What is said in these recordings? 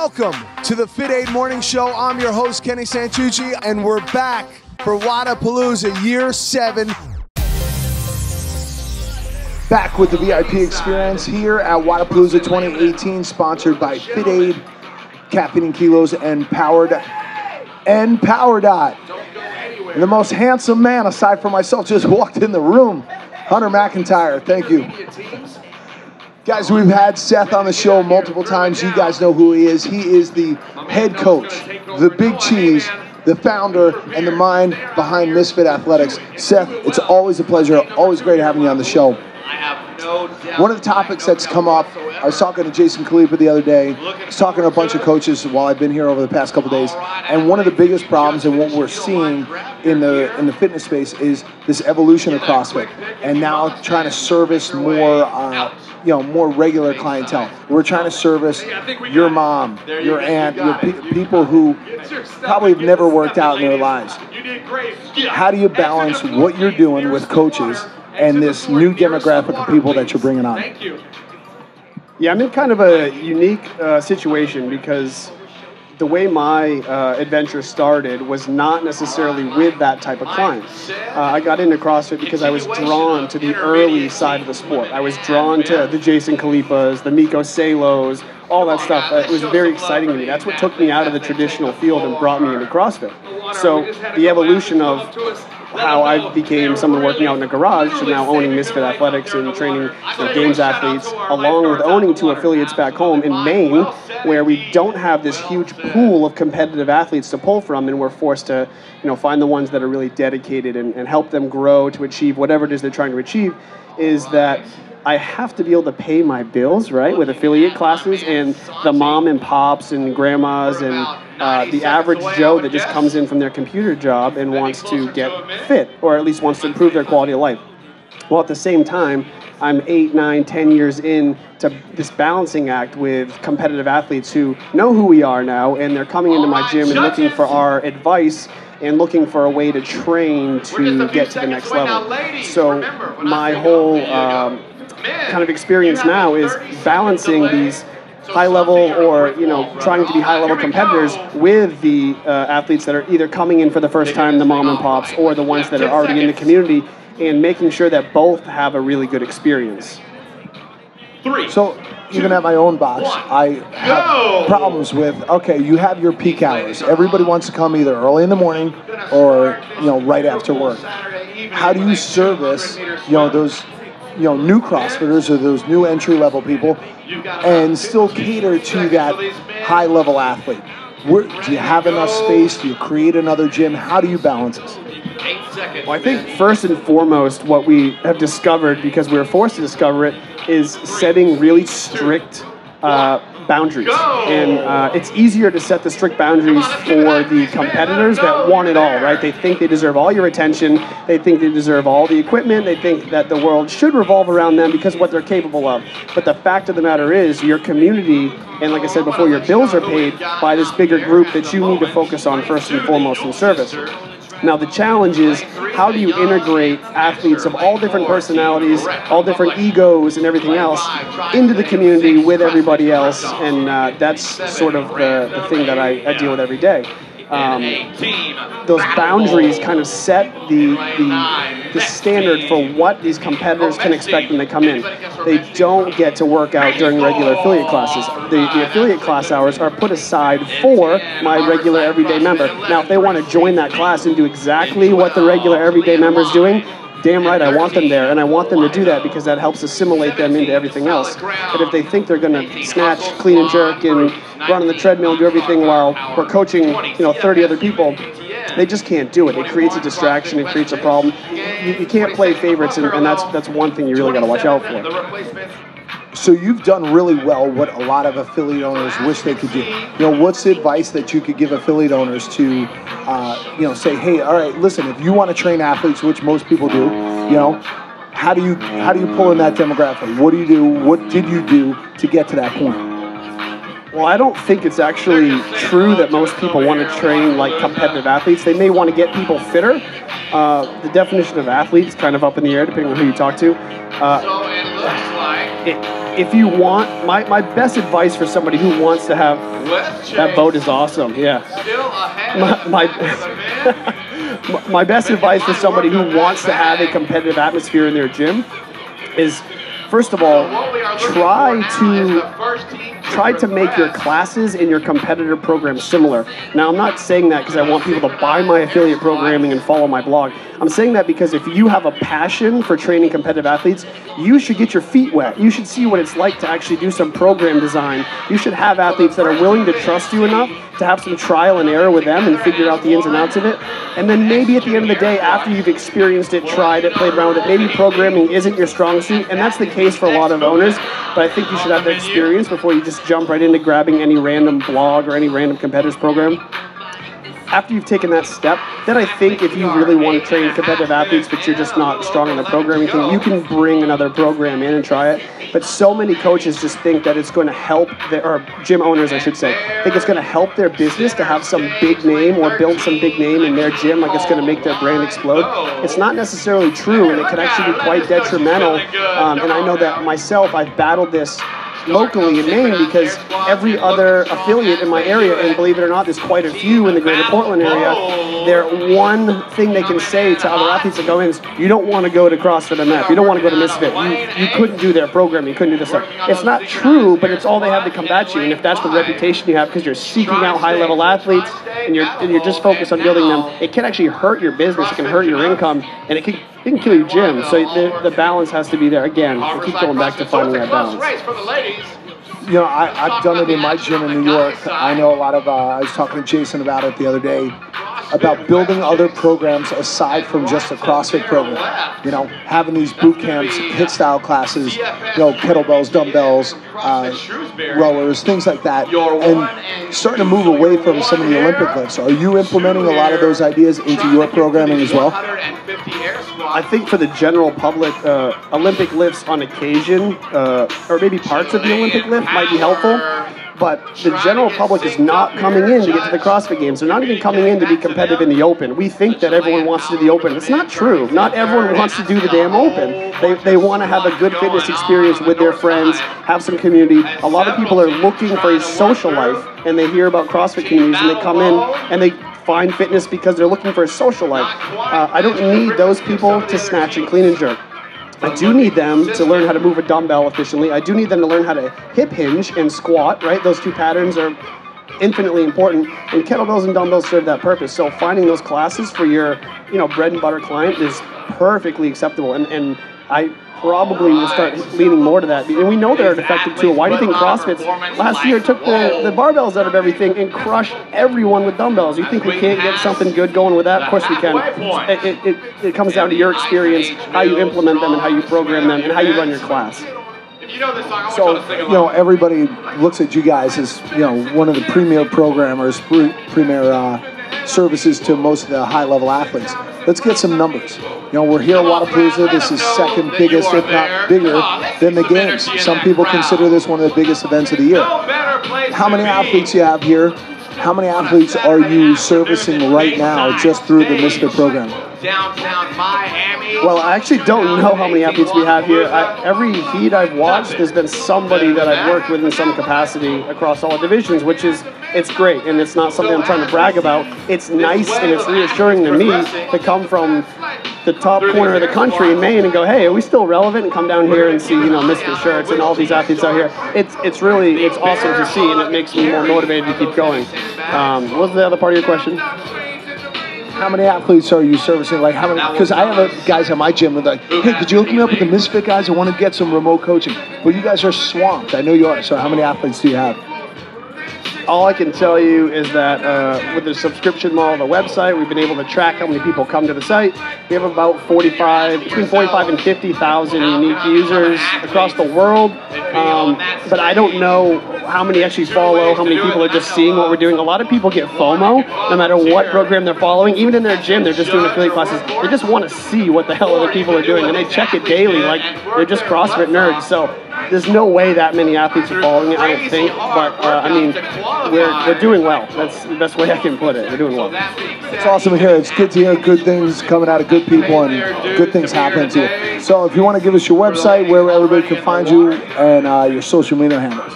Welcome to the FITAID Morning Show. I'm your host, Kenny Santucci, and we're back for WODAPALOOZA Year 7. Back with the VIP experience here at WODAPALOOZA 2018, sponsored by FITAID, Caffeine Kilos, and Power Dot. And the most handsome man, aside from myself, just walked in the room. Hunter McIntyre, thank you. Guys, we've had Seth on the show multiple times. You guys know who he is. He is the head coach, the big cheese, the founder, and the mind behind Misfit Athletics. Seth, it's always a pleasure. Always great having you on the show. One of the topics that's come up, I was talking to Jason Khalifa the other day. I was talking to a bunch of coaches while I've been here over the past couple days, and one of the biggest problems and what we're seeing in the fitness space is this evolution of CrossFit, and now trying to service more more regular clientele. We're trying to service your mom, your aunt, people who probably have never worked out in their lives. How do you balance what you're doing with coaches and this new demographic of people that you're bringing on? Yeah, I'm in kind of a unique situation because the way my adventure started was not necessarily with that type of client. I got into CrossFit because I was drawn to the early side of the sport. I was drawn to the Jason Khalifas, the Miko Salos, all that stuff. It was very exciting to me. That's what took me out of the traditional field and brought me into CrossFit. So the evolution of how I became someone working out in a garage to now owning Misfit Athletics and training games athletes, along with owning 2 affiliates back home in Maine, where we don't have this huge pool of competitive athletes to pull from, and we're forced to find the ones that are really dedicated and help them grow to achieve whatever it is they're trying to achieve, is that I have to be able to pay my bills, right, with affiliate classes, and the mom and pops and grandmas and the average Joe that just comes in from their computer job and wants to get fit, or at least wants to improve their quality of life. Well, at the same time, I'm 8, 9, 10 years into this balancing act with competitive athletes who know who we are now, and they're coming into my gym and looking for our advice and looking for a way to train to get to the next level. So my whole kind of experience now is balancing these high-level or trying to be high-level competitors with the athletes that are either coming in for the first time, the mom and pops, or the ones that are already in the community, and making sure that both have a really good experience. So even at my own box, I have problems with, okay, you have your peak hours. Everybody wants to come either early in the morning or right after work. How do you service those new CrossFitters or those new entry-level people and still cater to that high-level athlete? Do you have enough space? Do you create another gym? How do you balance this? Well, I think first and foremost, what we have discovered, because we were forced to discover it, is setting really strict boundaries. And it's easier to set the strict boundaries for the competitors that want it all, right? They think they deserve all your attention. They think they deserve all the equipment. They think that the world should revolve around them because of what they're capable of. But the fact of the matter is, your community, and like I said before, your bills are paid by this bigger group that you need to focus on first and foremost in service. Now, the challenge is, how do you integrate athletes of all different personalities, all different egos and everything else into the community with everybody else? And that's sort of the thing that I deal with every day. Those boundaries kind of set the standard for what these competitors can expect when they come in. They don't get to work out during regular affiliate classes. The affiliate class hours are put aside for my regular everyday member. Now, if they want to join that class and do exactly what the regular everyday member is doing, damn right, I want them there, and I want them to do that because that helps assimilate them into everything else. But if they think they're going to snatch, clean and jerk, and run on the treadmill and do everything while we're coaching 30 other people, they just can't do it. It creates a distraction. It creates a problem. You can't play favorites, and that's one thing you really got to watch out for. So you've done really well what a lot of affiliate owners wish they could do. What's the advice that you could give affiliate owners to, say, hey, all right, listen, if you want to train athletes, which most people do, how do you pull in that demographic? What do you do? What did you do to get to that point? Well, I don't think it's actually true that most people want to train like competitive athletes. They may want to get people fitter. The definition of athlete is kind of up in the air depending on who you talk to. if you want, my best advice for somebody who wants to have, that boat is awesome, yeah. My best advice for somebody who wants to have a competitive atmosphere in their gym is, first of all, try to make your classes and your competitor program similar. Now, I'm not saying that because I want people to buy my affiliate programming and follow my blog. I'm saying that because if you have a passion for training competitive athletes, you should get your feet wet. You should see what it's like to actually do some program design. You should have athletes that are willing to trust you enough to have some trial and error with them and figure out the ins and outs of it. And then maybe at the end of the day, after you've experienced it, tried it, played around with it, maybe programming isn't your strong suit, and that's the case for a lot of owners, but I think you should have the experience before you just jump right into grabbing any random blog or any random competitor's program. After you've taken that step, then I think if you really want to train competitive athletes but you're just not strong in the programming thing, you can bring another program in and try it. But so many coaches just think that it's going to help, or gym owners I should say, think it's going to help their business to have some big name or build some big name in their gym, like it's going to make their brand explode. It's not necessarily true, and it can actually be quite detrimental. And I know that myself, I've battled this locally in Maine because every other affiliate in my area, and believe it or not, there's quite a few in the greater Portland area, their one thing they can say to other athletes that go in is, you don't want to go to CrossFit MF, you don't want to go to Misfit, you couldn't do their programming, you couldn't do this stuff. It's not true, but it's all they have to combat you, and if that's the reputation you have because you're seeking out high-level athletes and you're just focused on building them, it can actually hurt your business, it can hurt your income, and it can kill your gym. So the balance has to be there. Again, we keep going back to finding that balance. You know, I've done it in my gym in New York. I know a lot of, I was talking to Jason about it the other day, about building other programs aside from just a CrossFit program. You know, having these boot camps, HIIT style classes, you know, kettlebells, dumbbells, rowers, things like that, and starting to move away from some of the Olympic lifts. Are you implementing a lot of those ideas into your programming as well? I think for the general public, Olympic lifts on occasion, or maybe parts of the Olympic lift might be helpful, but the general public is not coming in to get to the CrossFit Games. They're not even coming in to be competitive in the Open. We think that everyone wants to do the Open. It's not true. Not everyone wants to do the damn Open. They want to have a good fitness experience with their friends, have some community. A lot of people are looking for a social life, and they hear about CrossFit communities, and they come in and they find fitness because they're looking for a social life. I don't need those people to snatch and clean and jerk. I do need them to learn how to move a dumbbell efficiently. I do need them to learn how to hip hinge and squat, right? Those two patterns are infinitely important, and kettlebells and dumbbells serve that purpose. So finding those classes for your, bread and butter client is perfectly acceptable, and I probably will start leaning more to that. And we know they're an effective tool. Why do you think CrossFit last year took the barbells out of everything and crushed everyone with dumbbells? You think we can't get something good going with that? Of course we can. It comes down to your experience, how you implement them and how you program them and how you run your class. So, everybody looks at you guys as, one of the premier programmers, premier services to most of the high-level athletes. Let's get some numbers. We're here at WODAPALOOZA. This is second biggest, if not bigger, than the games. Some people consider this one of the biggest events of the year. How many athletes you have here? How many athletes are you servicing right now just through the Misfit program? Downtown Miami. Well, I actually don't know how many athletes we have here. Every heat I've watched, there's been somebody that I've worked with in some capacity across all divisions, which is, it's great, and it's not something I'm trying to brag about. It's nice and it's reassuring to me to come from the top corner of the country in Maine and go, hey, are we still relevant? And come down here and see, Misfit shirts and all these athletes out here. It's awesome to see, and it makes me more motivated to keep going. What was the other part of your question? How many athletes are you servicing? Like how many? Because I have guys at my gym that are like, hey, could you hook me up with the Misfit guys? I want to get some remote coaching. But you guys are swamped. I know you are. So how many athletes do you have? All I can tell you is that with the subscription model of the website, we've been able to track how many people come to the site. We have about between 45 and 50,000 unique users across the world. But I don't know how many actually follow, how many people are just seeing what we're doing. A lot of people get FOMO, no matter what program they're following. Even in their gym, they're just doing affiliate classes. They just want to see what the hell other people are doing, and they check it daily like they're just CrossFit nerds. So there's no way that many athletes are following it, I don't think. But, we're doing well. That's the best way I can put it. We're doing well. It's awesome to hear. It's good to hear good things coming out of good people and good things happening to you. So if you want to give us your website, where everybody can find you, and your social media handles.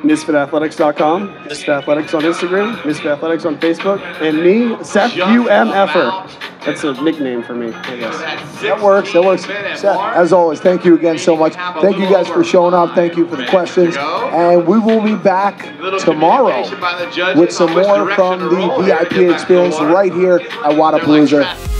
MisfitAthletics.com, Misfit Athletics on Instagram, Misfit Athletics on Facebook, and me, Seth UMFer. That's a nickname for me, I guess. That works. That works. Seth, as always, thank you again so much. Thank you guys for showing up. Thank you for the questions. And we will be back tomorrow with some more from the VIP experience right here at WODAPALOOZA.